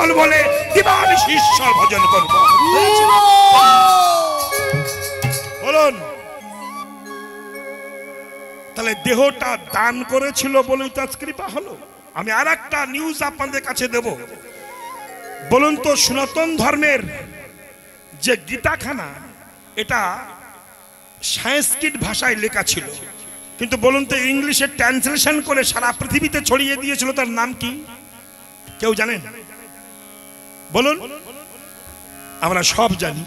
পাগল বলে দিবানিশি ঈশ্বর ভজন করব। বলুন, তাহলে দেহটা দান করেছিল বলেই তো আজ কৃপা হলো। আমি আর একটা নিউজ আপনাদের কাছে দেব। বলুন তো, সনাতন ধর্মের যে গীতাখানা, এটা সংস্কৃত ভাষায় লেখা ছিল, কিন্তু বলুন তো ইংলিশে ট্রান্সলেশন করে সারা পৃথিবীতে ছড়িয়ে দিয়েছিল, তার নাম কি কেউ জানেন? বলুন। আমরা সব জানি।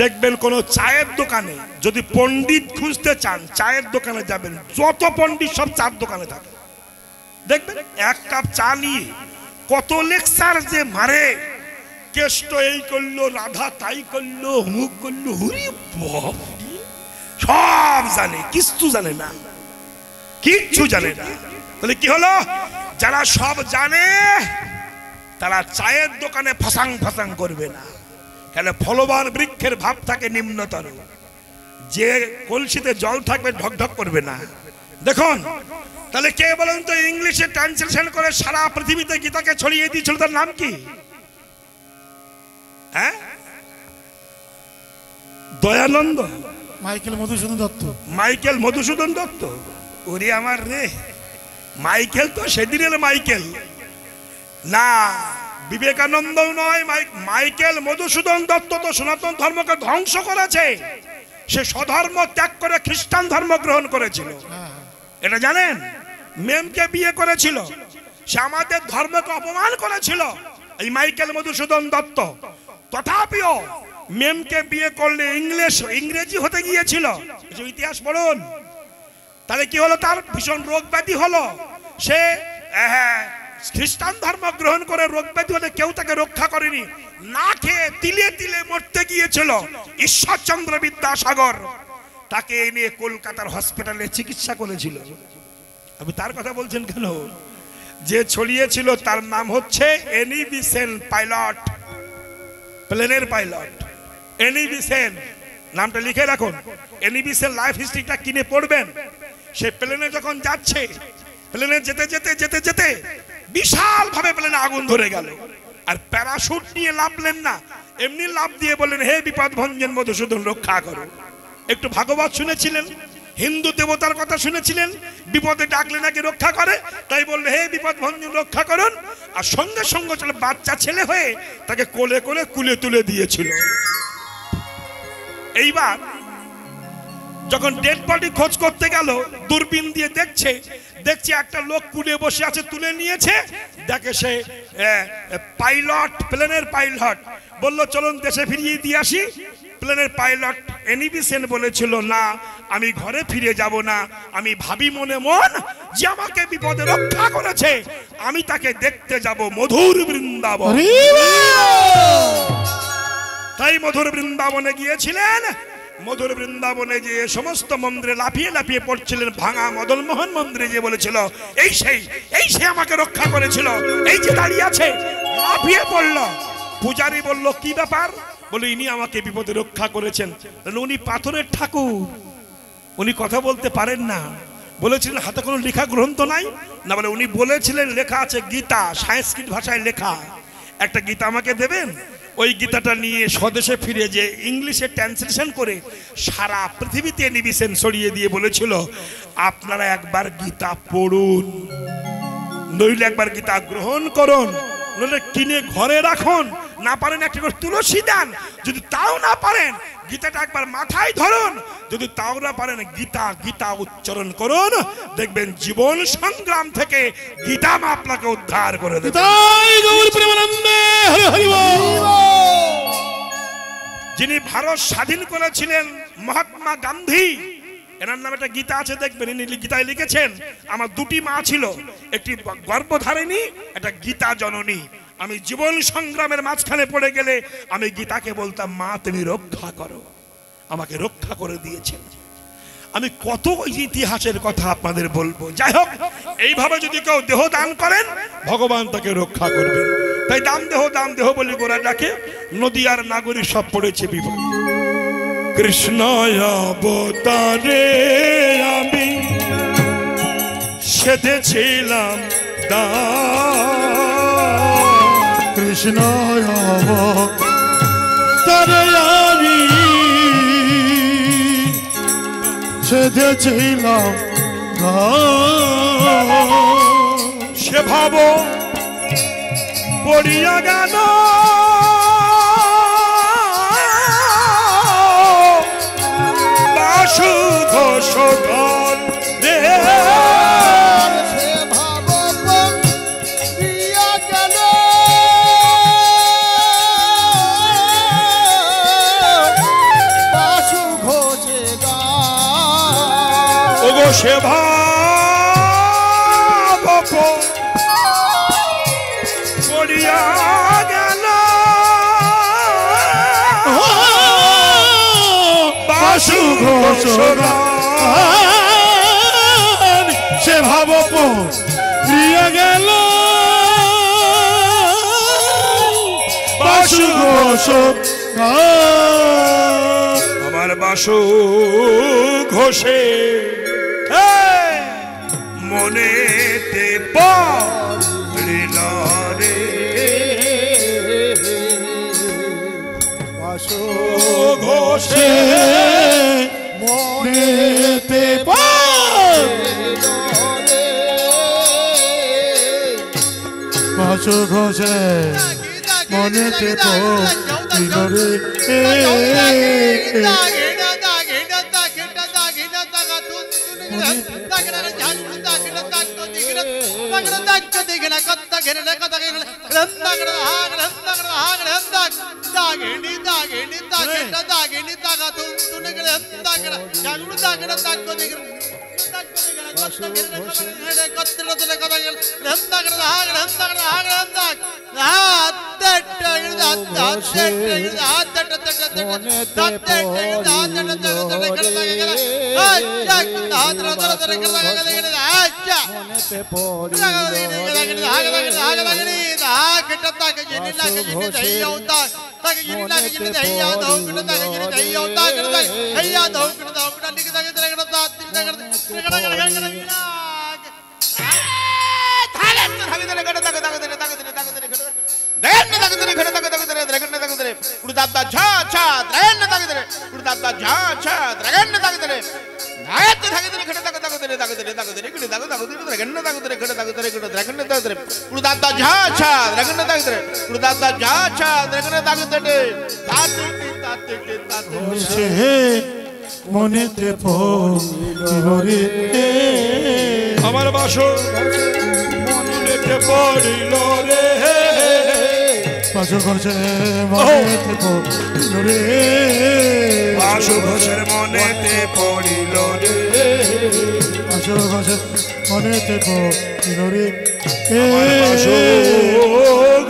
দেখবেন কোন চায়ের দোকানে যদি পণ্ডিত খুঁজতে চান, চায়ের দোকানে যাবেন, যত পণ্ডিত সব চার দোকানে থাকে। দেখবেন এক কাপ চা নিয়ে কত লেকচার যে মারে, কেষ্ট এই করলো, রাধা তাই করলো, হুমুক করলো, হুরি সব জানে, কিচ্ছু জানে না, কিচ্ছু জানে না। তাহলে কি হলো? যারা সব জানে তারা চায়ের দোকানে ফাসাং ফাসাং করবে না, কেন ফলবান বৃক্ষের ভাব থাকে নিম্নতর, যে কলসিতে জল থাকবে ঢকঢক করবে না। দেখুন, তাহলে কে বলেন তো ইংলিশে ট্রান্সলেশন করে সারা পৃথিবীতে গীতাকে ছড়িয়ে দিয়েছিল, তার নাম কি? হ্যাঁ, দয়ানন্দ, মাইকেল মধুসূদন দত্ত। মাইকেল মধুসূদন দত্ত। ওরে আমার রে, মাইকেল তো সেদিনের মাইকেল না, বিবেকানন্দ নয়। মাইকেল মধুসূদন দত্ত তো সনাতন ধর্মকে ধ্বংস করেছে। সে স্বধর্ম ত্যাগ করে খ্রিস্টান ধর্ম গ্রহণ করেছিল, এটা জানেন? মেমকে বিয়ে করেছিল, সে আমাদের ধর্মকে অপমান করেছিল, এই মাইকেল মধুসূদন দত্ত। তথাপিও মেমকে বিয়ে করলে ইংরেজি হতে গিয়েছিল, ইতিহাস পড়ুন। তাহলে কি হলো? তার ভীষণ রোগ ব্যাধি হলো, সে খ্রিস্টান ধর্ম গ্রহণ করে রোগ ব্যাধি হলে কেউ তাকে রক্ষা করেনি, না খেয়ে তিলে তিলে মরতে গিয়েছিল। ঈশ্বরচন্দ্র বিদ্যাসাগর তাকে এনে কলকাতার হসপিটালে চিকিৎসা করেছিল। আমি তার কথা বলছেন কেন? যে ছড়িয়েছিল তার নাম হচ্ছে এনি বেসেন্ট, পাইলট, প্লেনের পাইলট এনি বেসেন্ট। নামটা লিখে রাখুন, এনি বেসেন্ট লাইফ হিস্ট্রিটা কিনে পড়বেন। সে প্লেনে যখন যাচ্ছে, প্লেনে যেতে যেতে যেতে যেতে বিশাল ভাবে প্লেনে আগুন ধরে গেল, আর প্যারাশুট নিয়ে লাফলেন না, এমনি লাফ দিয়ে বললেন, হে বিপদ ভঞ্জন মধুসূদন রক্ষা করো। একটু ভাগবত শুনেছিলেন, হিন্দু দেবতার কথা শুনেছিলেন, বিপদে ডাকলে নাকি রক্ষা করে, তাই বললে হে বিপদ ভঞ্জন রক্ষা করুন। আর সঙ্গে সঙ্গে চলে বাচ্চা ছেলে হয়ে তাকে কোলে করে কুলে তুলে দিয়েছিল। এইবার যখন ডেড বডি খোঁজ করতে গেল, দূরবীন দিয়ে দেখছে একটা লোক কুলে বসে আছে, তুলে নিয়েছে, দেখে সে পাইলট, প্লেনের পাইলট। বলল চলুন দেশে ফিরিয়ে দিয়ে আসি। প্লেনের পাইলট এনি বেসেন্ট বলেছিল, না আমি ঘরে ফিরে যাব না, আমি ভাবি মনে মন যে আমাকে বিপদে রক্ষা করেছে, আমি তাকে দেখতে যাব মধুর বৃন্দাবন। তাই মধুর বৃন্দাবনে গিয়েছিলেন। মধুর বৃন্দাবনে যে সমস্ত মন্দিরে লাফিয়ে লাফিয়ে পড়ছিলেন, ভাঙা মদনমোহন মন্দিরে যে বলেছিল এই সেই আমাকে রক্ষা করেছিল, এই যে দাঁড়িয়ে আছে, লাফিয়ে পড়ল। পূজারী বলল কি ব্যাপার? বলে ইনি আমাকে বিপদে রক্ষা করেছেন। উনি পাথরের ঠাকুর, উনি কথা বলতে পারেন না। বলেছিলেন হাতে কোনো লেখা গ্রন্থ নাই না, বলে উনি বলেছিলেন লেখা আছে গীতা, সংস্কৃত ভাষায় লেখা, একটা গীতা আমাকে দেবেন। ওই গীতাটা নিয়ে স্বদেশে ফিরে যে ইংলিশে ট্রান্সলেশন করে সারা পৃথিবীতে নিবিসেন ছড়িয়ে দিয়ে বলেছিল, আপনারা একবার গীতা পড়ুন, নইলে একবার গীতা গ্রহণ করুন, নইলে কিনে ঘরে রাখুন, না পারেন একটা করে তুলসী দান, যদি তাও না পারেন গীতাটা একবার মাথায় ধরুন, যদি তাও না পারেন গীতা উচ্চারণ করুন, দেখবেন জীবন সংগ্রাম থেকে গীতা আপনাকে উদ্ধার করে দেবে। যিনি ভারত স্বাধীন করেছিলেন মহাত্মা গান্ধী, এনার নামে একটা গীতা আছে, দেখবেন ইনি গীতায় লিখেছেন, আমার দুটি মা ছিল, একটি গর্ভধারিণী, একটা গীতা জননী। আমি জীবন সংগ্রামের মাঝখানে পড়ে গেলে আমি গীতাকে বলতাম, মা তুমি রক্ষা করো, আমাকে রক্ষা করে দিয়েছেন। আমি কত ইতিহাসের কথা আপনাদের বলবো। যাই হোক, এইভাবে যদি কেউ দেহ দান করেন ভগবান তাকে রক্ষা করবেন। তাই দাম দেহ বলে গোরা ডাকে, নদী আর নাগরী সব পড়েছে বিপদ। কৃষ্ণ অবতারে আমি সেধেছিলাম দান, কৃষ্ণ তারে আমি সেধেছিলাম সে ভাব পড়িয়া গেল বাসু ঘোষ রে সে ভাব পড়িয়া গেল বাসু ঘোষ সে ভাব পড়িয়া গেল বাসু ঘোষ আমার বাসু ঘোষে মনেতে পড়িল রে বাসু ঘোষে মনেতে পড়িল রে বাসু ঘোষে মনেতে পড়িল রে মনেতে পড়িল রে আমার বাসু মনেতে পড়িল রে বাসু ঘোষে মনেতে পড়িল রে বাসু ঘোষের মনেতে পড়িল রে বাসু ঘোষের মনেতে পড়িল রে বাসু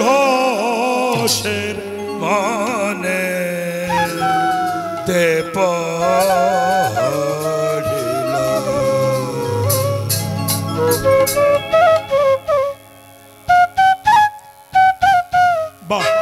ঘোষের মনেতে পড়িল বাহ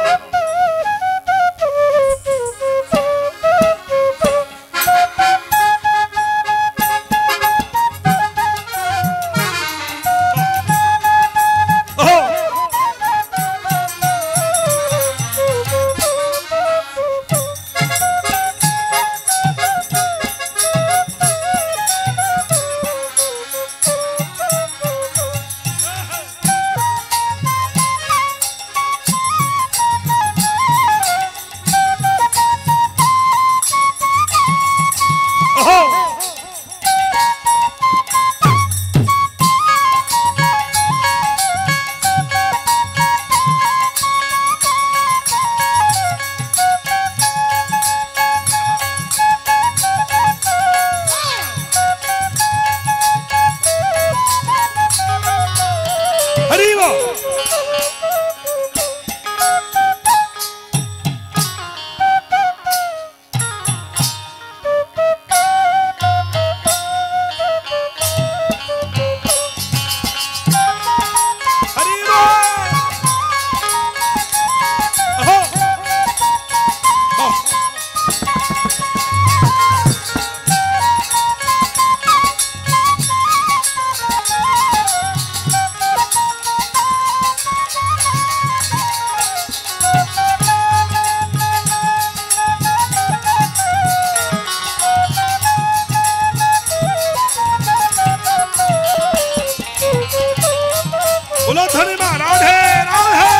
রাধে রাধে।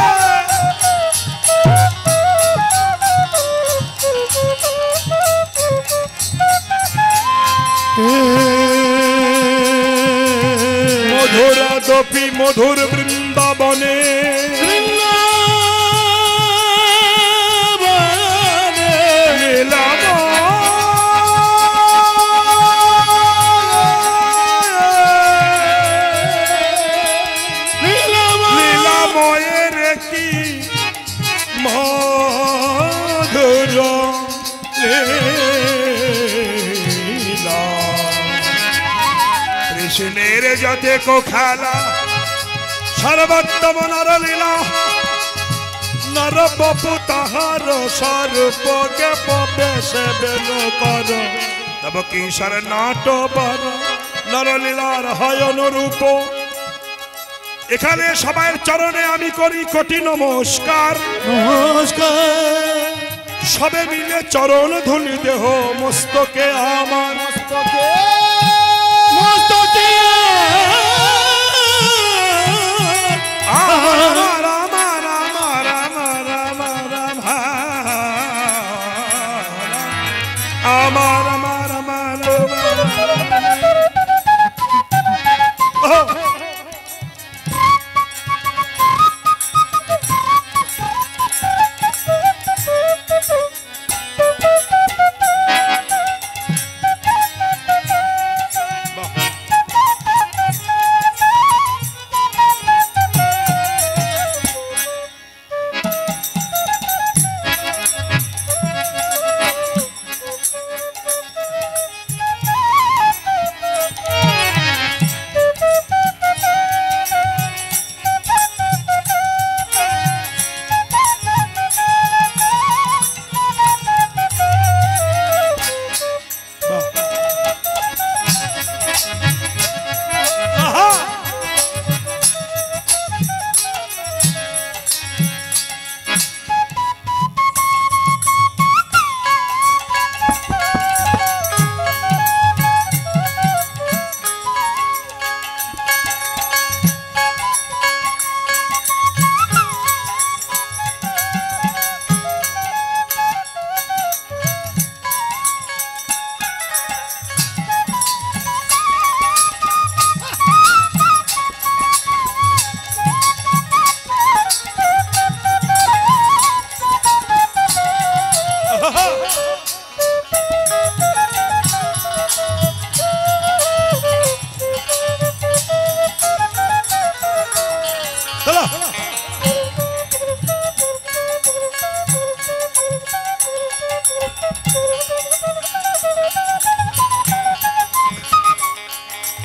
মধুরা দপি মধুর বৃন্দাবনে লীলাময়ের কি মধুর লীলা, কৃষ্ণের যতে কো খেলা সর্বোত্তম নর লীলা, নর বপু তাহার স্বরূপকে প্রবেশে বেল কর, তব কিশোর নাট বর নর লীলার হয় অনুরূপ। এখানে সবার চরণে আমি করি কোটি নমস্কার, নমস্কার। সবে মিলে চরণ ধুলি দেহ মস্তকে আমার, মস্তকে মস্তকে আমার আমার আমার আমার আমার আমার আমার আমার আমার।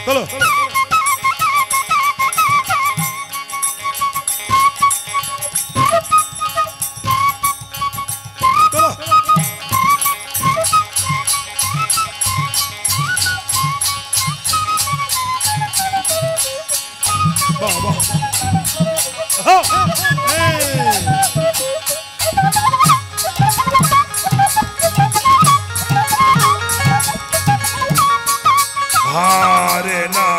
চলো বাবা হারে না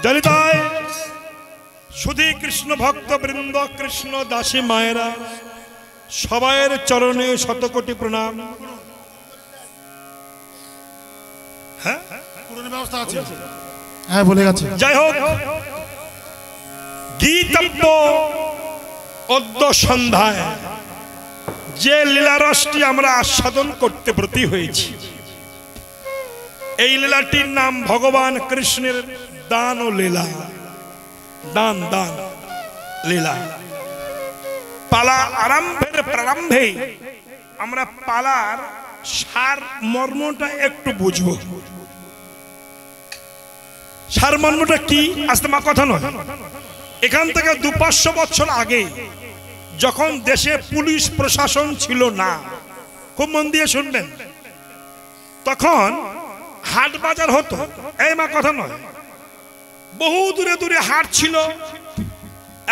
জানি তাই শুধু কৃষ্ণ ভক্ত বৃন্দ কৃষ্ণ দাসী মায়েরা সবাইয়ের চরণে শতকোটি প্রণাম। হ্যাঁ ব্যবস্থা আছে, হ্যাঁ বলে গেছে। যাই হোক, গীতব্য অদ্য সন্ধ্যায় যে লীলারসটি আমরা আস্বাদন করতে ব্রতী হয়েছি, এই লীলাটির নাম ভগবান কৃষ্ণের দান ও লীলা। দান দান লীলা। পালা আরম্ভের প্রারম্ভে আমরা পালার সার মর্মটা একটু বুঝবো। সার মর্মটা কি আজ তোমার কথা নয়, এখান থেকে 200-500 বছর আগে যখন দেশে পুলিশ প্রশাসন ছিল না, খুব মন দিয়ে শুনবেন, তখন হাট বাজার হতো। এই মা কথা নয়, বহু দূরে দূরে হাট ছিল।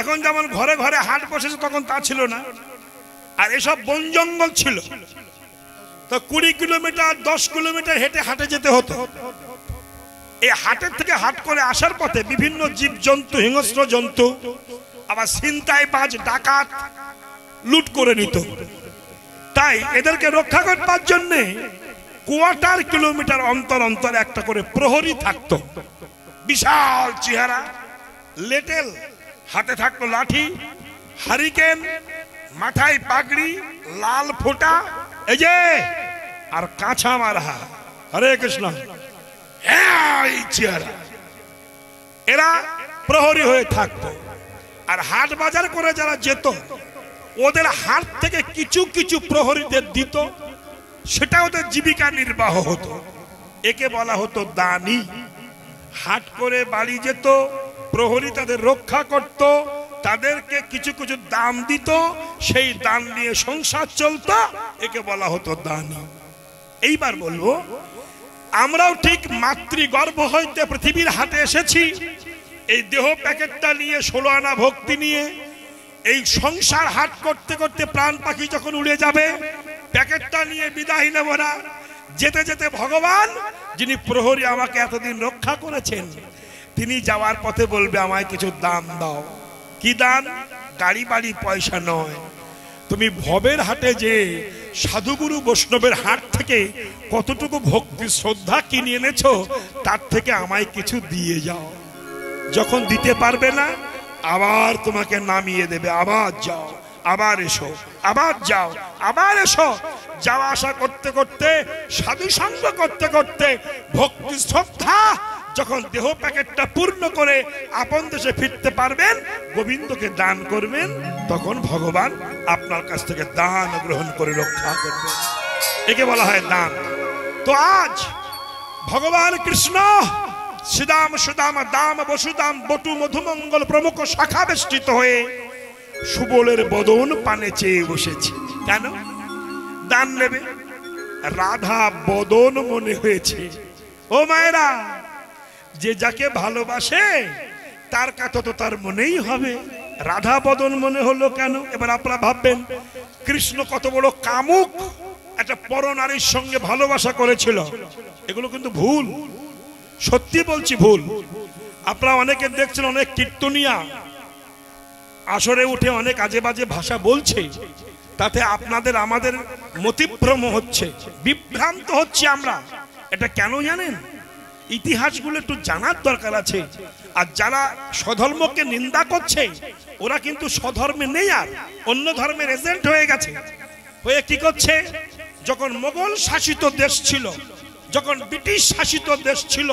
এখন যেমন ঘরে ঘরে হাট বসেছে, তখন তা ছিল না। আর এসব বন জঙ্গল ছিল। তো 20 কিলোমিটার 10 কিলোমিটার হেঁটে হাটে যেতে হতো। এই হাটের থেকে হাট করে আসার পথে বিভিন্ন জীবজন্তু, হিংস্র জন্তু, আবার ছিনতাইবাজ, ডাকাত লুট করে নিত। তাই এদেরকে রক্ষা করবার জন্য কোয়ার্টার কিলোমিটার অন্তর অন্তর একটা করে প্রহরী থাকতো, বিশাল চেহারা, লেটেল, হাতে থাকতো লাঠি, হারিকেন, মাথায় পাগড়ি, লাল ফোঁটা, এই যে আর কাঁচা মারা। হরে কৃষ্ণ। এই চেহারা, এরা প্রহরী হয়ে থাকতো। আর হাট বাজার করে যারা যেত, ওদের হাট থেকে কিছু কিছু প্রহরীদের দিত, সেটা ওদের জীবিকা নির্বাহ হতো। একে বলা হতো দানি। হাট করে বাড়ি যেত, প্রহরী তাদের রক্ষা করত, তাদেরকে কিছু কিছু দাম দিত, সেই দাম নিয়ে সংসার চলত, একে বলা হতো দানি। এইবার বলবো, আমরাও ঠিক মাতৃগর্ভ হইতে পৃথিবীর হাটে এসেছি, এই দেহ প্যাকেটটা নিয়ে, 16 আনা ভক্তি নিয়ে। এই সংসার হাট করতে করতে প্রাণ পাখি যখন উড়ে যাবে, প্যাকেটটা নিয়ে বিদায় নেব না। যেতে যেতে ভগবান, যিনি প্রহরী আমাকে এতদিন রক্ষা করেছেন, তিনি যাওয়ার পথে বলবে, আমায় কিছু দান দাও। কি দান? গাড়ি বাড়ি পয়সা নয়, তুমি ভবের হাটে যে সাধুগুরু বৈষ্ণবের হাট থেকে কতটুকু ভক্তি শ্রদ্ধা কিনে এনেছো, তার থেকে আমায় কিছু দিয়ে যাও। যখন দিতে পারবে না, আবার তোমাকে নামিয়ে দেবে, আবার যাও, আবার এসো, আবার যাও, আবার এসো। যাওয়া আসা করতে করতে, সাধু সঙ্গ করতে করতে, ভক্তি শ্রদ্ধা যখন দেহ প্যাকেটটা পূর্ণ করে আপন দেশে ফিরতে পারবেন, গোবিন্দকে দান করবেন, তখন ভগবান আপনার কাছ থেকে দান গ্রহণ করে রক্ষা করবেন। একে বলা হয় দান। তো আজ ভগবান কৃষ্ণ শ্রীদাম, সুদাম, দাম, বসুদাম, বটু, মধুমঙ্গল প্রমুখ শাখা বেষ্টিত হয়ে সুবলের বদন পানে চেয়ে বসেছে। কেন? দান নেবে। রাধা বদন মনে হয়েছে। ও মায়েরা, যে যাকে ভালোবাসে তার কথা তো তার মনেই হবে। রাধা বদন মনে হলো কেন? এবার আপনারা ভাববেন, কৃষ্ণ কত বড় কামুক, একটা পরনারীর সঙ্গে ভালোবাসা করেছিল। এগুলো কিন্তু ভুল, সত্যি বলছি ভুল। আপনারা অনেকে দেখছেন, অনেক কীর্তনিয়া আসরে উঠে অনেক আজে বাজে ভাষা বলছে, তাতে আপনাদের আমাদের মতিভ্রম হচ্ছে, বিভ্রান্ত হচ্ছে আমরা। এটা কেন জানেন? ইতিহাসগুলো একটু জানার দরকার আছে। আর যারা স্বধর্মকে নিন্দা করছে, ওরা কিন্তু স্বধর্মে নেই, আর অন্য ধর্মের এজেন্ট হয়ে গেছে। হয়ে কি করছে? যখন মোগল শাসিত দেশ ছিল, যখন ব্রিটিশ শাসিত দেশ ছিল,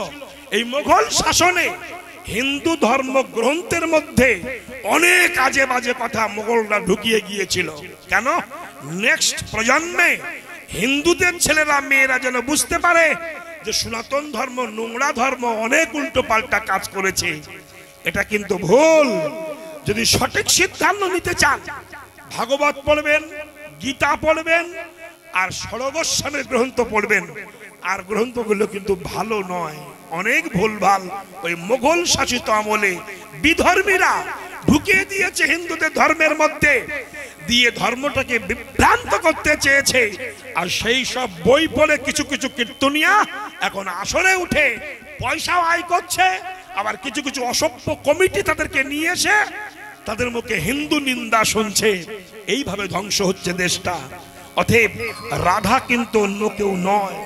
এই মোগল শাসনে হিন্দু ধর্ম গ্রন্থের মধ্যে অনেক আজে বাজে কথা মোগলরা ঢুকিয়ে গিয়েছিল। কেন? নেক্সট প্রজন্মে হিন্দুদের ছেলেরা মেয়েরা যেন বুঝতে পারে যে সনাতন ধর্ম নোংরা ধর্ম, অনেক উল্টো পাল্টা কাজ করেছে। এটা কিন্তু ভুল। যদি সঠিক সিদ্ধান্ত নিতে চান, ভাগবত পড়বেন, গীতা পড়বেন, আর সর্বস্বামীর গ্রন্থ পড়বেন। আর গ্রন্থগুলো কিন্তু ভালো নয়, অনেক ভুলভাল। ওই মোগল শাসিত আমলে বিধর্মীরা ঢুকিয়ে দিয়েছে হিন্দুদের ধর্মের মধ্যে, দিয়ে ধর্মটাকে বিভ্রান্ত করতে চেয়েছে। আর সেই সব বই পড়ে কিছু কিছু কীর্তনিয়া এখন আসরে উঠে পয়সা আয় করছে। আবার কিছু কিছু অসভ্য কমিটি তাদেরকে নিয়ে এসে তাদের মুখে হিন্দু নিন্দা শুনছে। এইভাবে ধ্বংস হচ্ছে দেশটা। অতএব রাধা কিন্তু অন্য কেউ নয়।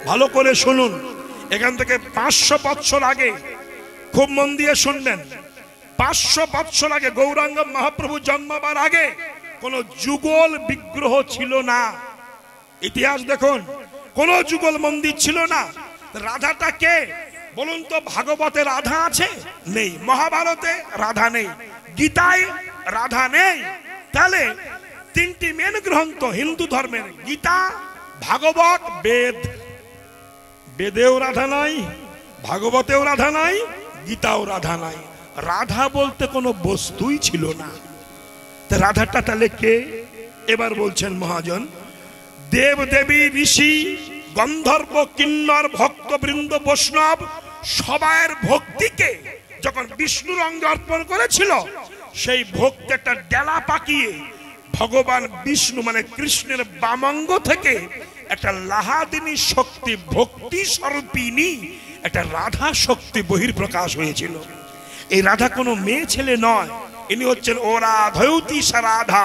ভালো করে শুনুন, এখান থেকে 500 বৎসর আগে, খুব মন দিয়ে শুনবেন, 500 বৎসর আগে গৌরাঙ্গ মহাপ্রভু জন্মাবার আগে কোন যুগল বিগ্রহ ছিল না। ইতিহাস দেখুন, কোন যুগল মন্দির ছিল না। রাধাটা কে বলুন তো? ভাগবতে রাধা আছে? নেই। মহাভারতে রাধা নেই। গীতায় রাধা নেই। তাহলে তিনটি মেন গ্রন্থ হিন্দু ধর্মের, গীতা, ভাগবত, বেদ। বেদেও রাধা নাই, ভাগবতেও রাধা নাই, গীতাও রাধা নাই। রাধা বলতে কোনো বস্তুই ছিল না। রাধাটা তাহলে কে? এবার বলছেন মহাজন, দেব দেবী, ঋষি, গন্ধর্ব, কিন্নর, ভক্তবৃন্দ, বৈষ্ণব সবাইয়ের ভক্তিকে যখন বিষ্ণুর অঙ্গে অর্পণ করেছিল, সেই ভক্তি একটা ডেলা পাকিয়ে ভগবান বিষ্ণু মানে কৃষ্ণের বামাঙ্গ থেকে একটা লাহাদিনী শক্তি, ভক্তি স্বরূপিনী একটা রাধা শক্তি বহির্প্রকাশ হয়েছিল। এই রাধা কোনো মেয়ে ছেলে নয়, ইনি হচ্ছেন ও রাধয়তী রাধা,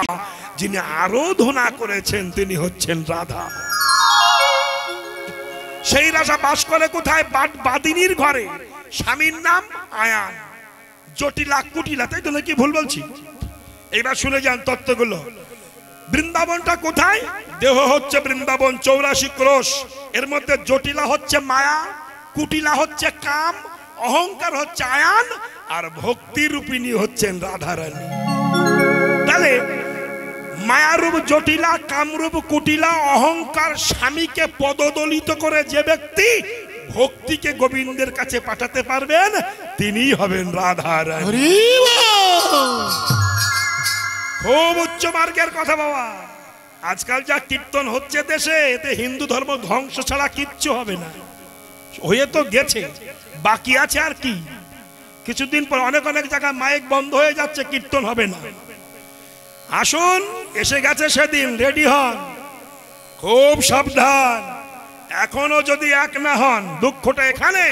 যিনি আরাধনা করেছেন তিনি হচ্ছেন রাধা। সেই রাধা বাস করে কোথায়? বাদিনীর ঘরে। স্বামীর নাম আয়ান, জটিলা কুটিলা, তাই তো নাকি ভুল বলছি? এইবার শুনে যান তত্ত্বগুলো। বৃন্দাবনটা কোথায়? দেহ হচ্ছে বৃন্দাবন 84 ক্রোশ। এর মধ্যে জটিলা হচ্ছে মায়া, কুটিলা হচ্ছে কাম, অহংকার হচ্ছে আয়ান, আর ভক্তি রূপিণী হচ্ছেন রাধারানী। তাহলে মায়ারূপ জটিলা, কামরূপ কুটিলা, অহংকার স্বামীকে পদদলিত করে যে ব্যক্তি ভক্তিকে গোবিন্দের কাছে পাঠাতে পারবেন তিনিই হবেন রাধারানী। খুব উচ্চ মার্গের কথা বাবা। আজকাল যা কীর্তন হচ্ছে দেশে, এতে হিন্দু ধর্ম ধ্বংস ছাড়া কিচ্ছু হবে না। হয়ে তো গেছে, বাকি আছে আর কি। কিছুদিন পর অনেক জায়গায় মাইক বন্ধ হয়ে যাচ্ছে, কীর্তন হবে না। আসুন, এসে গেছে সেদিন, রেডি হন, খুব সাবধান। এখনো যদি এক না হন, দুঃখটা এখানে।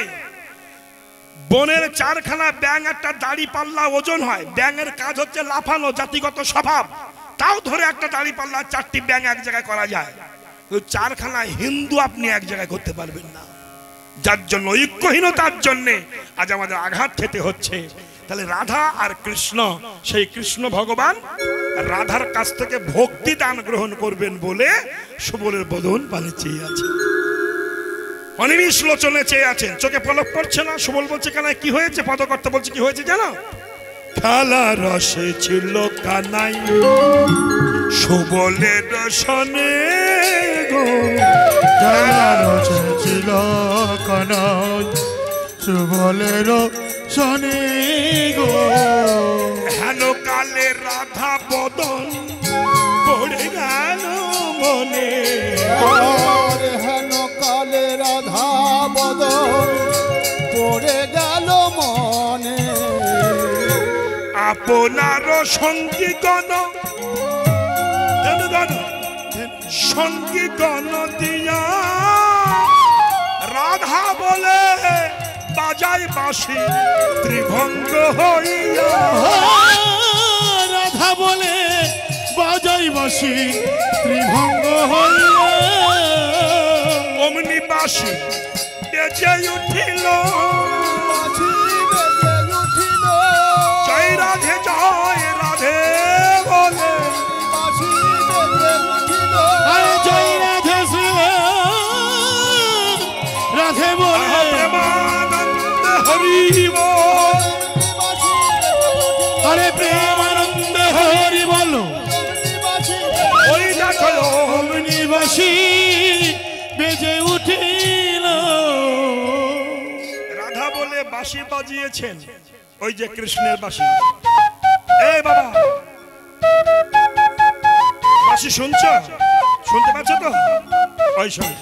বনের 4খানা ব্যাঙ একটা দাড়ি পাল্লা ওজন হয়। ব্যাঙের কাজ হচ্ছে লাফানো, জাতিগত স্বভাব। তাও ধরে একটা দাড়ি পাল্লা 4টি ব্যাঙ এক জায়গায় করা যায়, 4খানা হিন্দু আপনি এক জায়গায় করতে পারবেন না। যার জন্য ঐক্যহীনতার জন্য আজ আমাদের আঘাত খেতে হচ্ছে। তাহলে রাধা আর কৃষ্ণ, সেই কৃষ্ণ ভগবান রাধার কাছ থেকে ভক্তি দান গ্রহণ করবেন বলে সুবলের বদন পানে চেয়ে আছে, অনিমিষ লোচনে চেয়ে আছেন। চোখে পলক পড়ছে না। সুবল বলছে কেন, কি হয়েছে? পদকর্তা বলছে কি হয়েছে জানো? খেলা রসে ছিল কানাই সুবলের রসনে গো, খেলা রসে ছিল কানাই সুবলের রসনে গো। হেন কালে রাধা বদন পড়ে গেল মনে, হেন কালে রাধা বদন পড়ে গেল মনে। আপনার সঙ্গীগণ সঙ্গীগণ দিয়া রাধা বলে বাজাই বাঁশি ত্রিভঙ্গ হইয়া, রাধা বলে বাজাই বাঁশি ত্রিভঙ্গ হইয়া। অমনি বাঁশি বেজে উঠিল, জয় রাধে জয় রাধে বলে, জয় রাধে শ্রী রাধে বলে, প্রেমানন্দ হরি বল, আরে প্রেমানন্দ হরি বলো। ওই দেখো অমনি বাঁশি বেজে উঠিল। রাধা বলে বাঁশি বাজিয়েছেন, ওই যে কৃষ্ণের বাঁশি। এই বাবা, বাঁশি শুনছ? শুনতে পাচ্ছ তো? ওই শোন।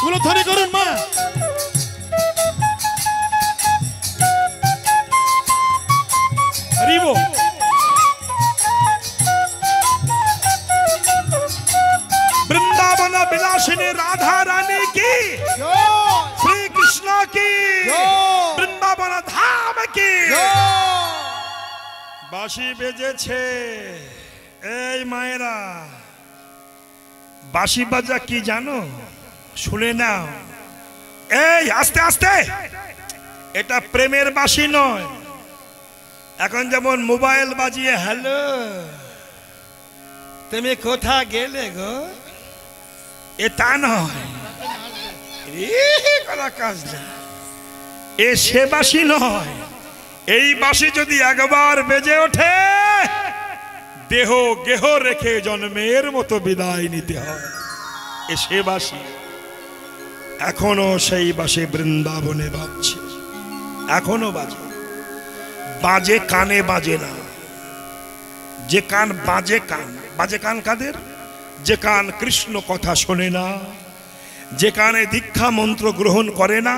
উলধ্বনি করুন মা। বৃন্দাবন বিলাসিনী রাধা রানী কি, শ্রী কৃষ্ণ কি, বৃন্দাবন ধাম কি। বাঁশি বেজেছে। এই মায়েরা, বাঁশি বাজা কি জানো? শুনে নাও। এই আস্তে আস্তে, এটা প্রেমের বাঁশি নয়। এখন যেমন মোবাইল বাজিয়ে হ্যালো, তুমি কোথা গেলে গো? এ তা নয়, কাজ না, এ সে বাঁশি নয়। এই বাঁশি যদি একবার বেজে ওঠে, দেহ গেহ রেখে জন্মের মতো বিদায় নিতে হয়। এ সে বাঁশি, এখনো সেই বাঁশি বৃন্দাবনে বাজছে, এখনো বাজে। বাজে কানে, বাজে না। যে কান বাজে, কান বাজে, কান কাদের? যে কান কৃষ্ণ কথা শোনে না, যে কানে দীক্ষা মন্ত্র গ্রহণ করে না,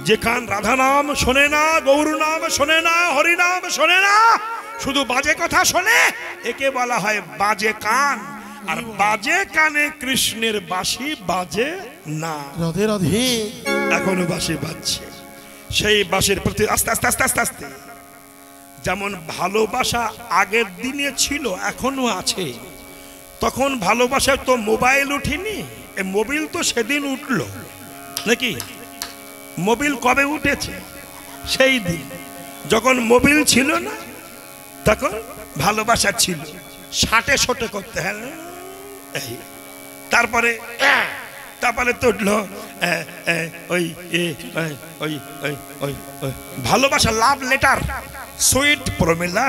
যে কান রাধা নাম শোনে না, গৌর নাম শোনে না, হরি নাম শোনে না, শুধু বাজে কথা শোনে, একে বলা হয় বাজে কান। আর বাজে কানে কৃষ্ণের বাঁশি বাজে না। রাধে রাধে। এখনো বাঁশি বাজছে। সেই বাঁশির প্রতি আস্তে আস্তে আস্তে আস্তে আস্তে যেমন ভালোবাসা আগের দিনে ছিল, এখনো আছে। তখন ভালোবাসায় তো মোবাইল উঠিনি, মোবিল তো সেদিন উঠলো নাকি? মোবিল কবে উঠেছে? সেই দিন যখন মোবিল ছিল না, তখন ভালোবাসা ছিল। ষাটে শোটে করতে হ্যাঁ, তারপরে তারপরে তো উঠলো ওই ওই ওই ভালোবাসা, love letter, sweet Pramila.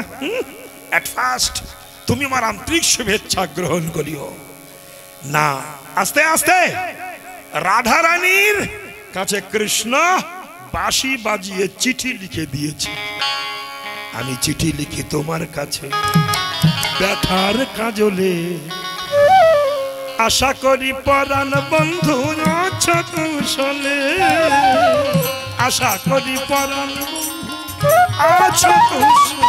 At first তুমি আমার আন্তরিক শুভেচ্ছা গ্রহণ করিও না। আস্তে আস্তে রাধা রানীর কাছে কৃষ্ণ বাঁশি বাজিয়ে চিঠি লিখে দিয়েছে। আমি চিঠি লিখি তোমার কাছে ব্যথার কাজলে, আশা করি পরাণ বন্ধু আছো কুশলে, আশা করি পরাণ বন্ধু আছো কুশলে।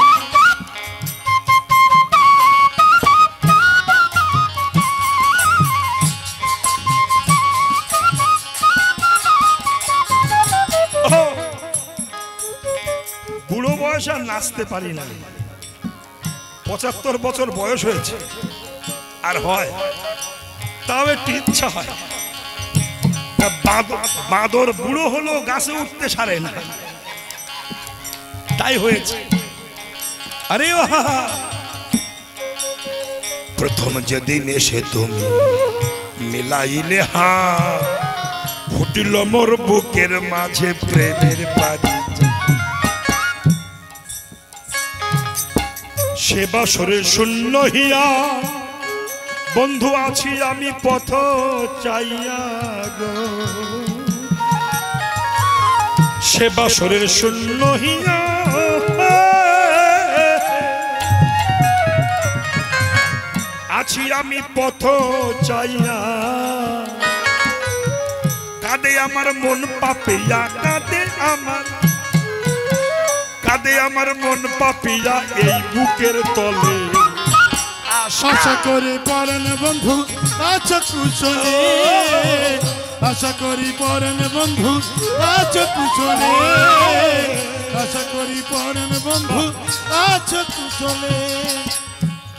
বুড়ো বয়স আর নাচতে পারি না, 75 বছর বয়স হয়েছে, আর হয় তাও একটু ইচ্ছা হয়। বাঁদর বুড়ো হলো, গাছে উঠতে সারে না, তাই হয়েছে। আরে প্রথম যেদিন এসে তুমি মিলাইলে হাত, ফুটিল মোর বুকের মাঝে প্রেমের বাড়ি। সে বাসরে শূন্য হিয়া বন্ধু আছি আমি পথ চাইয়া গো, সে বাসরের শূন্য হিয়া আছি আমি পথ চাইয়া। কাঁদে আমার মন পাপিয়া, কাঁদে আমার, কাঁদে আমার মন পাপিয়া এই বুকের তলে। আশা করি পরেন বন্ধু আছো কুশলে, আশা করি পরেন বন্ধু আছো কুশলে, আশা করি পরেন বন্ধু আছো কুশলে।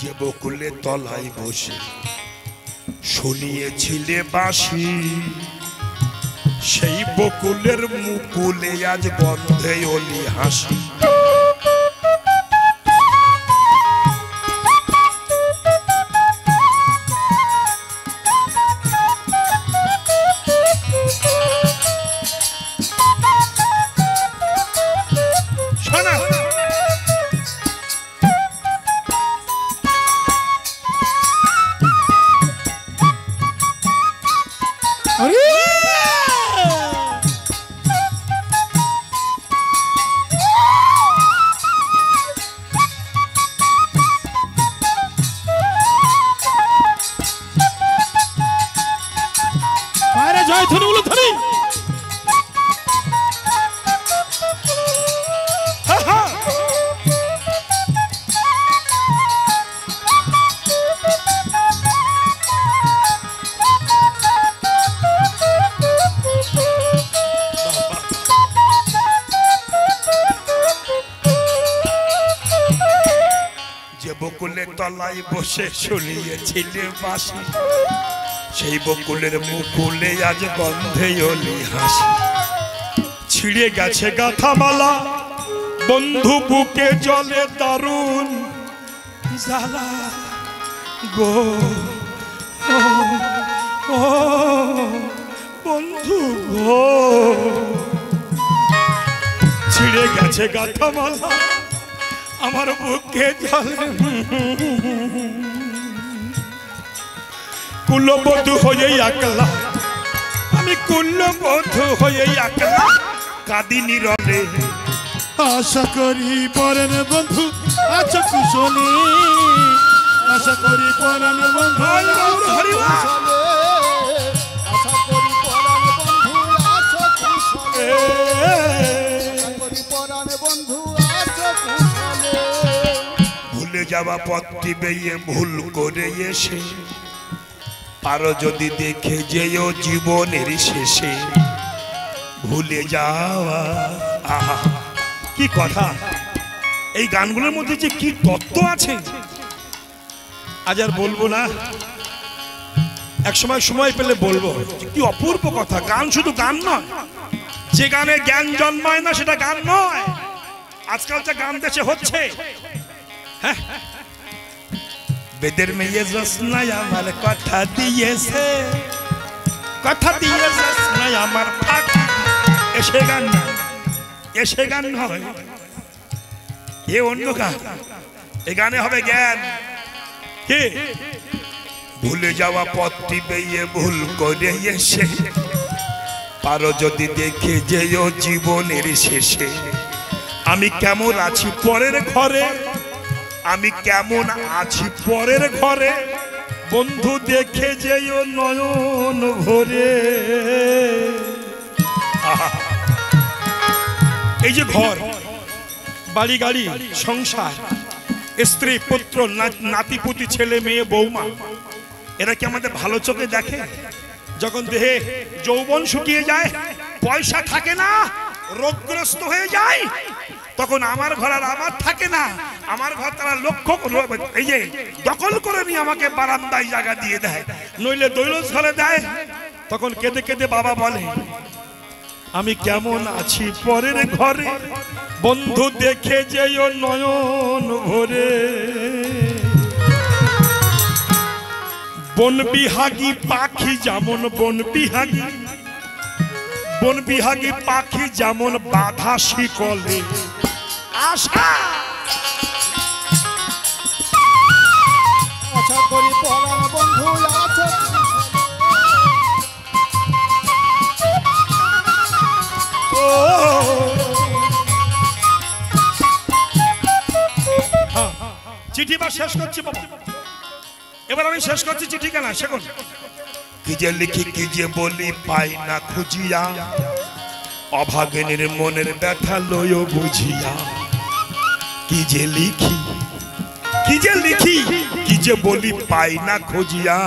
যে বকুলে তলায় বসে শুনিয়েছিলে বাঁশি, সেই বকুলের মুকুলে আজ বন্ধে অলি হাসি। তলায় বসে শুনিয়েছিলে বাঁশি, সেই বকুলের মুকুলে আজ গন্ধে অলি হাসি। ছিঁড়ে গেছে গাথামালা বন্ধু বুকে জলে দারুণ জ্বালা, গো ও বন্ধু গো, ছিঁড়ে গেছে গাথা মালা আমার বুকে জলে, কুলবধূ হয়ে একলা, আমি কুলবধূ হয়ে একলা কাঁদি নীরবে। আশা করি পরাণ বন্ধু আছো কুশলে, আশা করি পরাণ বন্ধু আশা করি পরাণ বন্ধু আছো কুশলে, আশা করি পরাণ বন্ধু আছো কুশলে। ভুলে যাওয়া পথটি বেয়ে ভুল করে এসে আরো যদি দেখে যেও জীবনের শেষে, ভুলে যাওয়া। আহা কি কথা, এই গানগুলোর মধ্যে যে কি তত্ত্ব আছে আজ আর বলবো না, এক সময় পেলে বলবো। কি অপূর্ব কথা, গান শুধু গান নয়, যে গানে জ্ঞান জন্মায় না সেটা গান নয়। আজকাল যে গান দেশে হচ্ছে, হ্যাঁ বেদের মেয়ে জোসনায় আমার কথা দিয়েছে, কথা দিয়ে জোসনায় আমার ফাঁকি, এসে গান না, এসে গান নয়, এ অন্য গান। এ গানে হবে জ্ঞান। কে ভুলে যাওয়া পথটি বেয়ে ভুল করে এসে পারো যদি দেখে যেও জীবনের শেষে, আমি কেমন আছি পরের ঘরে, আমি কেমন আছি পরের ঘরে, বন্ধু দেখে যেও নয়ন ভরে। এই যে ঘর বাড়ি গাড়ি সংসার, স্ত্রী পুত্র নাতিপুতি ছেলে মেয়ে বৌমা, এরা কি আমাদের ভালো চোখে দেখে? যখন দেহে যৌবন শুকিয়ে যায়, পয়সা থাকে না, রোগগ্রস্ত হয়ে যায়, তখন আমার ঘর আর আমার থাকে না, আমার ঘর তারা লক্ষ্য এই যে দখল করে নিয়ে আমাকে বারান্দায় জায়গা দিয়ে দেয়, নইলে দৈলস ঘরে দেয়। তখন কেঁদে কেঁদে বাবা বলে আমি কেমন আছি পরের ঘরে, বন্ধু দেখে যেও নয়ন ভরে। বন বিহাগী পাখি যেমন বন বিহাগী পাখি যেমন বাধা শিকলে, আশা আশা করি পরাণ বন্ধু আছো চিঠি বা শেষ করছি বাবা, এবার আমি শেষ করছি চিঠি কেনা শেখুন। কি যে লিখি কি যে বলি পাই না খুঁজিয়া, অভাগিনীর মনের ব্যথা লয় বুঝিয়া। কি যে লিখি কি যে লিখি কি যে বলি পাই না খুঁজিয়া,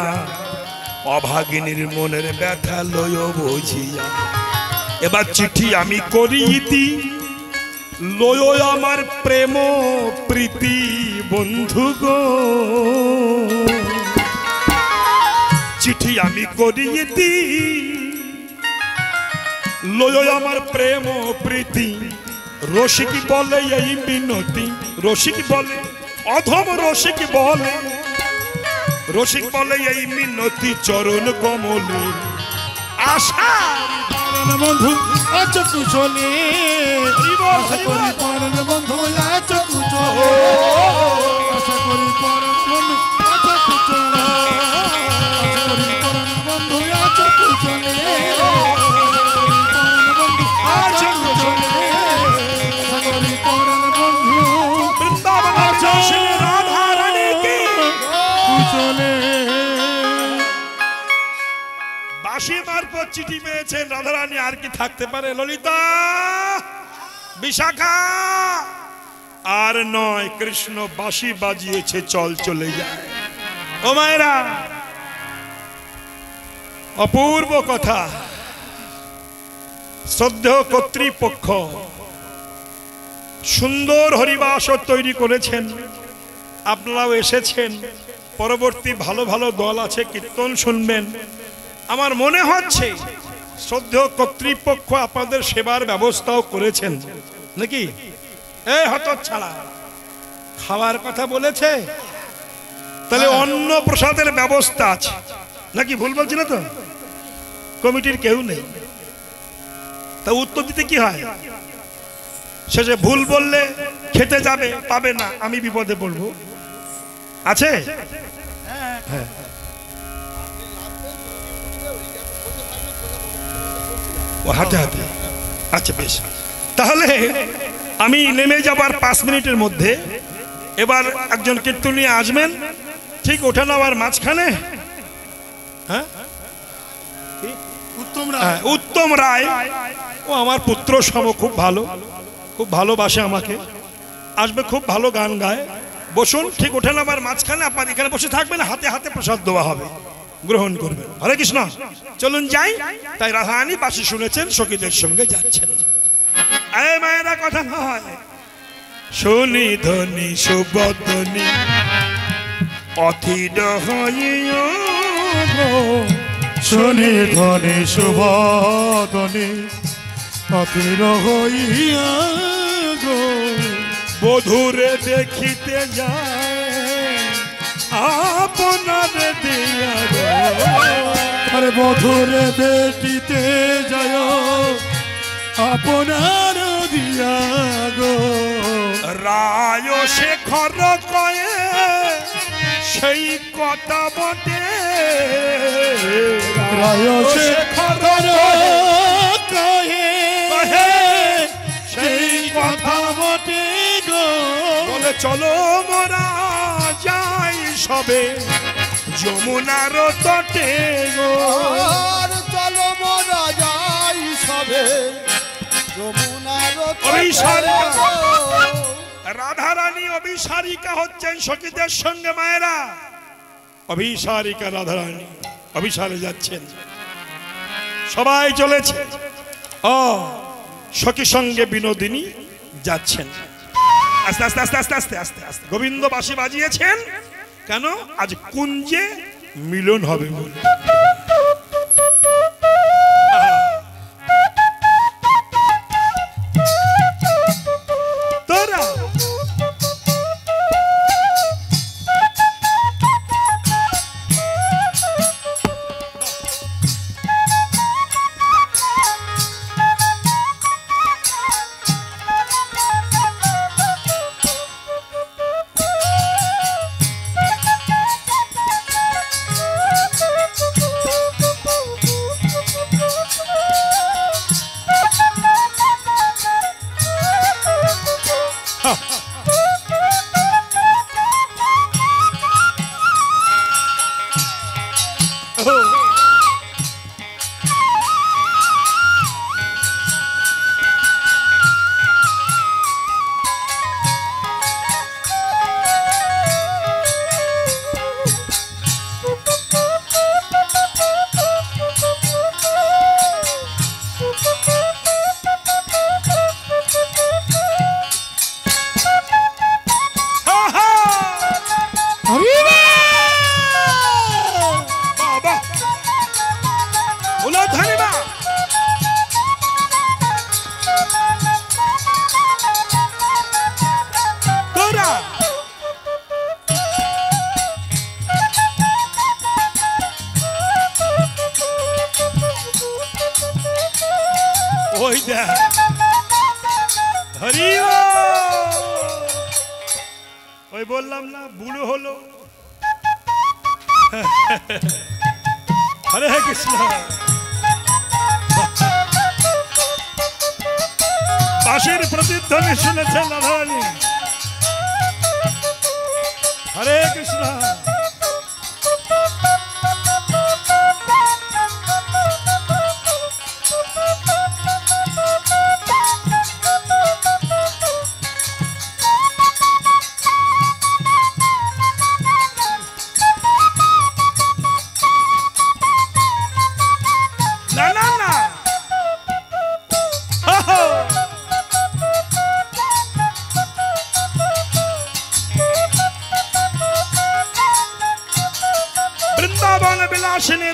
অভাগিনীর মনের ব্যথা লয় বুঝিয়া। এবার চিঠি আমি করি ইতি, লয় আমার প্রেম প্রীতি বন্ধু গো। চিঠি আমি করি ইতি, লয় আমার প্রেম প্রীতি। রসিক বলে এই মিনতি, রসিক বলে অধম রসিক বলে, রসিক বলে এই মিনতি চরণ কমলে। আশা বন্ধু আছো কুশলে, আশা করি পরাণ বন্ধু আছো কুশলে, আশা করি পরাণ বন্ধু আছো কুশলে, আশা করি পরাণ বন্ধু আছো কুশলে, পরাণ বন্ধু আছো কুশলে, আশা করি পরাণ বন্ধু বৃন্দাবন আছো রাধা রানী কি কুশলে। বাঁশি মারফত চিঠি পেয়েছেন রাধারানী, আর কি থাকতে পারে? ললিতা বিশাখা আর নয়, কৃষ্ণ বাঁশি বাজিয়েছে চল চলে যায়। ও মায়েরা, অপূর্ব কথা। শ্রদ্ধেয় কর্তৃপক্ষ সুন্দর হরিবাস তৈরি করেছেন, আপনারাও এসেছেন। পরবর্তী ভালো ভালো দল আছে, কীর্তন শুনবেন। আমার মনে হচ্ছে শ্রদ্ধেয় কর্তৃপক্ষ আপনাদের সেবার ব্যবস্থাও করেছেন নাকি? এই হতচ্ছাড়া খাওয়ার কথা বলেছে, তাহলে অন্ন প্রসাদের ব্যবস্থা আছে নাকি? ভুল বলছি না তো? কমিটির কেউ নেই, তা উত্তর দিতে কি হয়? শেষে ভুল বললে খেতে যাবে, পাবে না, আমি বিপদে পড়বো। আছে হ্যাঁ। ও হাতে হাতে, আচ্ছা বেশ। তাহলে আমি নেমে যাবার 5 মিনিটের মধ্যে এবার একজন কীর্তনী আসবেন, ঠিক ওঠা নামার মাঝখানে। হ্যাঁ, উত্তম রায়, ও আমার পুত্র সম, খুব ভালো, খুব ভালোবাসে আমাকে, আসবে, খুব ভালো গান গায়। বসুন, ঠিক ওঠা নামার মাঝখানে আপনার এখানে বসে থাকবেন, হাতে হাতে প্রসাদ দেওয়া হবে, গ্রহণ করবেন। হরে কৃষ্ণ, চলুন যাই। তাই রাধারানী বাসি শুনেছেন, সখীদের সঙ্গে যাচ্ছেন। এই মায়েরা কথা নয়, শুনি ধ্বনি সুবদনি অথির হইও, শুনি ধ্বনি সুবদনি অথির হইয়া গো, বধুরে দেখিতে যায় আপনার দিয়া গো। আরে বধুরে দেখিতে যায় আপনার দিয়া গো। রায় শেখর কয়ে সেই কথা বটে, রায় শেখর কয়ে সেই কথা বটে গো। বলে চলো মোরা যাই সবে যমুনার তটে গো। আর চলো মোরা যাই সবে যমুনার অভিসারিকা। তটে। রাধারানী অভিসারিকা হচ্ছেন সখীদের সঙ্গে। মায়েরা, অভিসারিকা রাধারানী অভিসারে যাচ্ছেন, সবাই চলেছে। সখী সঙ্গে বিনোদিনী যাচ্ছেন। আস্তে আস্তে আস্তে আস্তে আস্তে আস্তে আস্তে গোবিন্দ বাঁশি বাজিয়েছেন, কেন? আজ কুঞ্জে মিলন হবে বলে। তোরা ওই দেখ, হরি ওই বললাম না বুড়ো হলো। হরে কৃষ্ণ। বাঁশির প্রতিধ্বনি শুনেছেন রাধারানী। হরে কৃষ্ণ।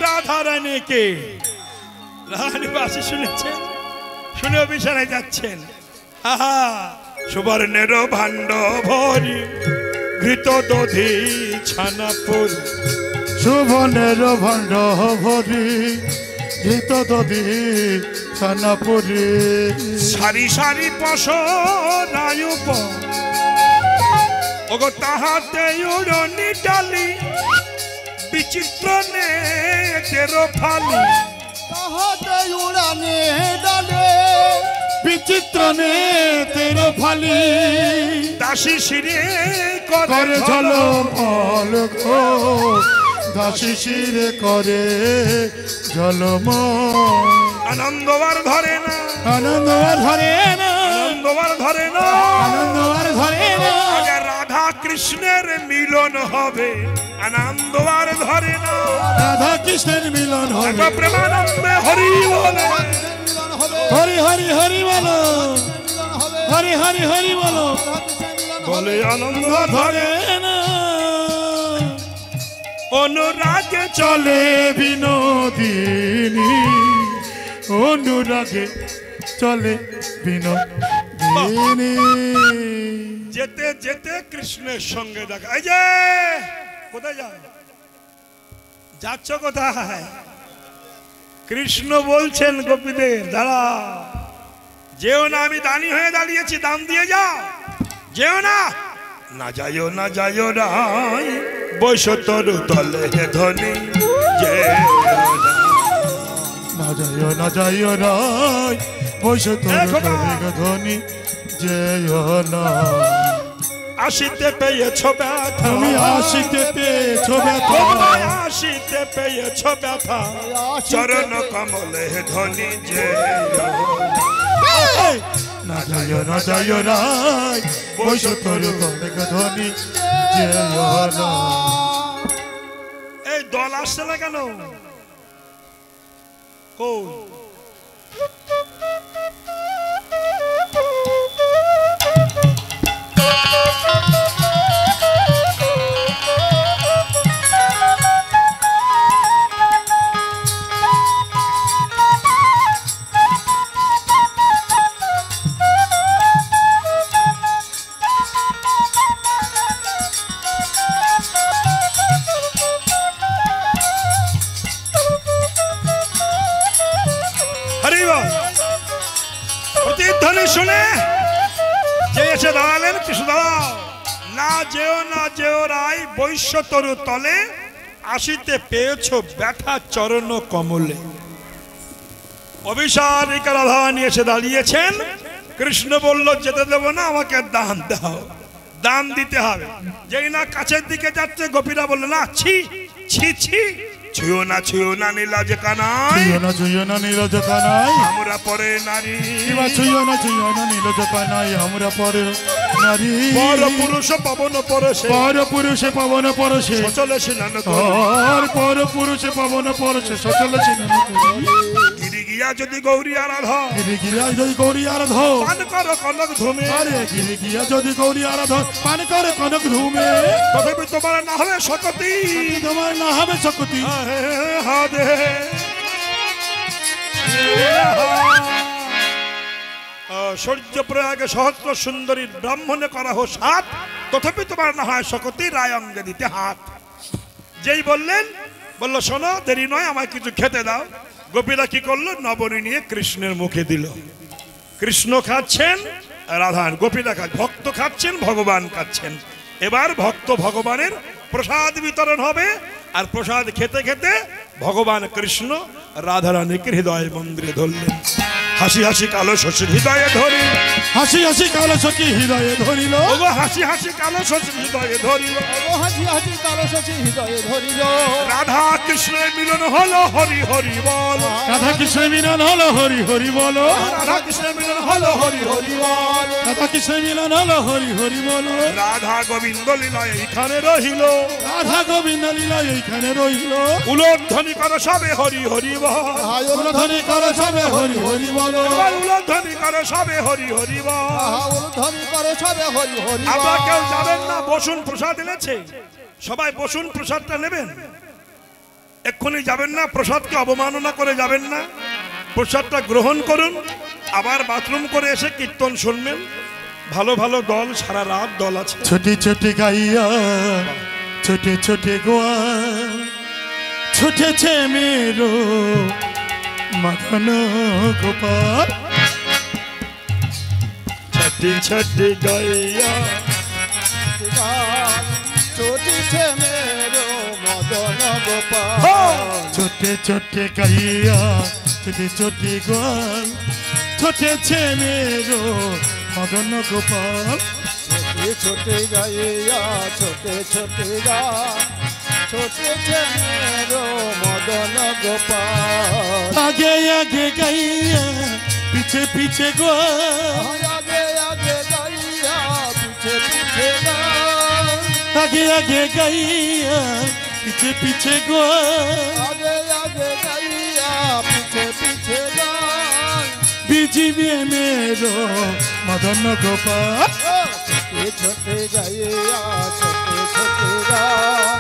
রাধারানী কে রানী বাসি শুনেছেন, শুনে অভিসারে যাচ্ছেন। সুবর্ণের ভাণ্ড ভরি ঘৃত দধি ছানাপুর সুবনের ভণ্ড ভরি ঘৃত দধি ছানাপুরি সারি সারি পশনায়ুপ ওগো তাহাতে উড়নি ডালি বিচিত্র নে তেরো ফালি তাহাতে উড়ানে ডালে বিচিত্র নে তের ফালি দাসী শিরে করে ঝলমল গো দাসী শিরে করে ঝলমল আনন্দবার ধরে না আনন্দ আর ধরে না আনন্দবার ধরে না আনন্দ আর ধরে না আগে রাধা কৃষ্ণের মিলন হবে আনন্দ আর ধরে না রাধা কৃষ্ণের মিলন হবে একবার প্রেমানন্দে হরি বলে মিলন হবে হরি হরি হরি বলো মিলন হবে হরি হরি হরি বলো রাধাকৃষ্ণের মিলন হবে বলে আনন্দ ধরে না অনুরাগে চলে বিনোদিনী অনুরাগে চলে বিনোদিনী যেতে যেতে কৃষ্ণের সঙ্গে দেখা এই যে কোথায় যাও যাচ্ছ কোথায় কৃষ্ণ বলছেন গোপীদের দাঁড়া যেও না আমি দানি হয়ে দাঁড়িয়েছি দাম দিয়ে যাও যেও না না যাইও না যাইও রাই বৈশতর তলে ধনী যে না যাইও না যাইও রায় বসে দেখো না। তোর ধ্বনি যেও না আসিতে পেয়েছ ব্যথা তুমি আসিতে পেয়েছ ব্যথা তোমায় আসিতে পেয়েছ ব্যথা চরণ কমলে ধনী যে না যাইও না যাইও রায় বসে তোর ধ্বনি যেও না এই দল আসছে না কেন কই হরি বল প্রতিধ্বনি শুনে যে এসে দাঁড়ালেন কৃষ্ণ দাঁড়াও না যেও রাই বৈশ্যতরু তলে আসিতে পেয়েছ ব্যথা চরণ কমলে অভিসারিকা রাধা নিয়ে এসে দাঁড়িয়েছেন কৃষ্ণ বলল যেতে দেব না আমাকে দান দাও দান দিতে হবে যেই না কাছের দিকে যাচ্ছে গোপীরা বলল না ছি ছি ছি ছুঁয়ো না নীলাজ কানাই ছুঁয়ো না নীরজ কানাই আমরা পরে নারী কিবা ছুঁয়ো না নীরজ কানাই আমরা পরে নারী পর পুরুষ পবন পরশে পর পুরুষে পবন পরশে সচলে স্নান করি আর পর পুরুষে পবন পরশে সচল ছিলেন গিরি গিয়া যদি গৌরী আরাধা গিরি গিয়া যদি গৌরী আরাধ পান কর কনক ধুমে আরে গিরি গিয়া যদি গৌরী আরাধ পান করে কনক ধুমে তথাপি তোমার না হবে শকতি তোমার না হবে শক্তি হাদে সূর্য প্রয়াগে সহস্র সুন্দরী ব্রাহ্মণে করা হো সাত তথাপি তোমার না হয় শকতি রায় অঙ্গে দিতে হাত যেই বললেন বললো শোনো দেরি নয় আমায় কিছু খেতে দাও গোপীরা কি করলো নবনী নিয়ে কৃষ্ণের মুখে দিল কৃষ্ণ খাচ্ছেন রাধান গোপীরা খাচ্ছেন ভক্ত খাচ্ছেন ভগবান খাচ্ছেন এবার ভক্ত ভগবানের প্রসাদ বিতরণ হবে আর প্রসাদ খেতে খেতে ভগবান কৃষ্ণ রাধারানীকে হৃদয় মন্দিরে ধরলেন হাসি হাসি কালো শশীর হৃদয়ে ধরি হাসি হাসি কালো সখী হৃদয়ে ধরিল ওগো হাসি হাসি কালো শশীর হৃদয়ে ধরিল ও হাসি হাসি কালো সচি হৃদয়ে ধরিল রাধা কৃষ্ণের মিলন হলো হরি হরি বল রাধা কৃষ্ণ মিলন হলো হরি হরি বলো রাধা কৃষ্ণের মিলন হলো হরি হরি বল রাধা কৃষ্ণ মিলন হলো হরি হরি বলো রাধা গোবিন্দ লীলা এইখানে রহিল রাধা গোবিন্দ লীলা এইখানে রইল উলোধ্বনি কর সবে হরি হরি বল ধ্বনি করো সবে হরি হরি বলো এবার উলোধ্বনি কর সবে হরি হরি বল ধরি করে সবে হরি হরি আপনারা কেউ যাবেন না বসুন প্রসাদ এনেছে সবাই বসুন প্রসাদটা নেবেন এক্ষুনি যাবেন না প্রসাদকে অবমাননা করে যাবেন না প্রসাদটা গ্রহণ করুন আবার বাথরুম করে এসে কীর্তন শুনবেন ভালো ভালো দল সারা রাত দল আছে ছুটি ছুটি গাইয়া छोटे छोटे ग्वाल छुटेছে मेरो मदन गोपाल छठी छठी गैया ছুটিছে মেরো মদন গোপাল छोटे छोटे गैया छोटे छोटे ग्वाल छुटेছে मेरो मदन गोपाल ছোটে ছোটে গাইয়া ছোটে ছোটে গান ছুটেছে মেরো মদন গোপাল आगे आगे गैया पीछे पीछे ग्वाल আগে আগে গাইয়া পিছে পিছে গান आगे आगे गैया पीछे पीछे ग्वाल আগে আগে গাইয়া পিছে পিছে গান बीजी में मेरो मदन गोपाल ছোটে ছোটে গাইয়া ছোটে ছোটে গান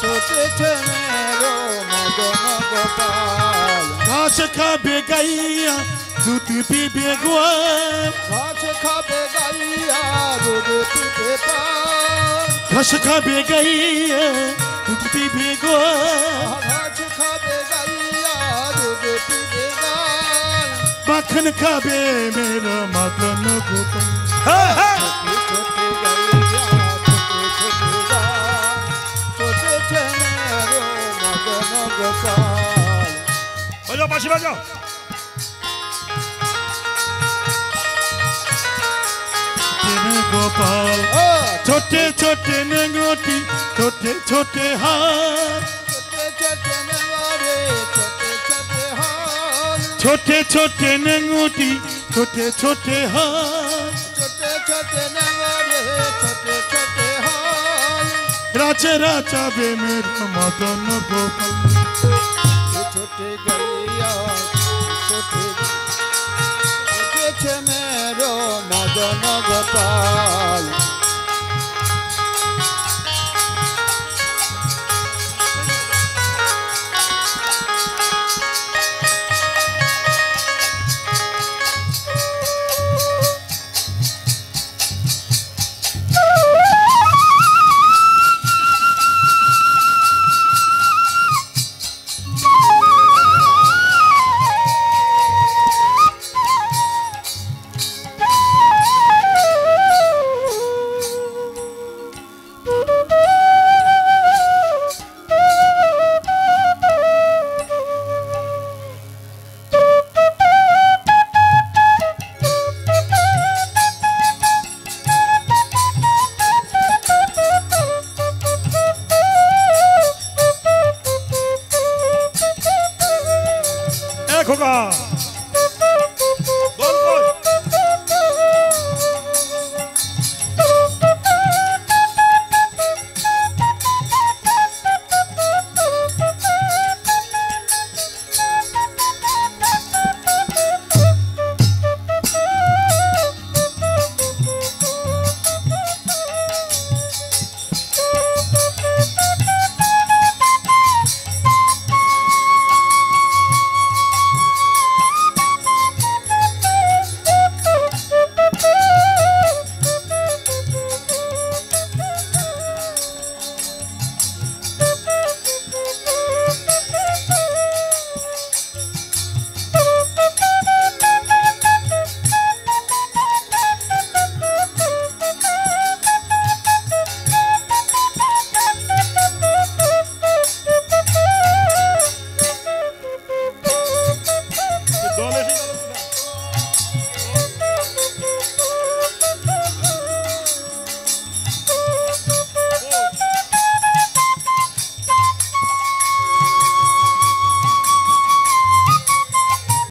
ছুটেছে মেরো মদন গোপাল घास खाबे गैया दूध पीबे ग्वाल ঘাস খাবে গাইয়া দুধ পিবে পান घास खाबे गैया दूध पीबे ग्वाल ঘাস খাবে গাইয়া দুধ পিবে গান माखन खाबे मेरो मदन गोपाल ছোটে ছোটে গাইয়া ছোটে ছোটে গান ছুটেছে মেরো মদন গোপাল বাজাও বাঁশি বাজাও तेरे गोपाल ও छोटे छोटे नेंगोटी छोटे छोटे हाथ ছোটে ছোটে নেওয়ারে ছোটে ছোটে হাল छोटे छोटे नेंगोटी छोटे छोटे हाथ ছোটে ছোটে নেওয়ারে ছোটে ছোটে হাল राजा राजा बे मेरो मदन गोपाल ছোটে গাইয়া ছোটে ছুটেছে মেরো মদন গোপাল খোকা দোল কই দল এসে গেল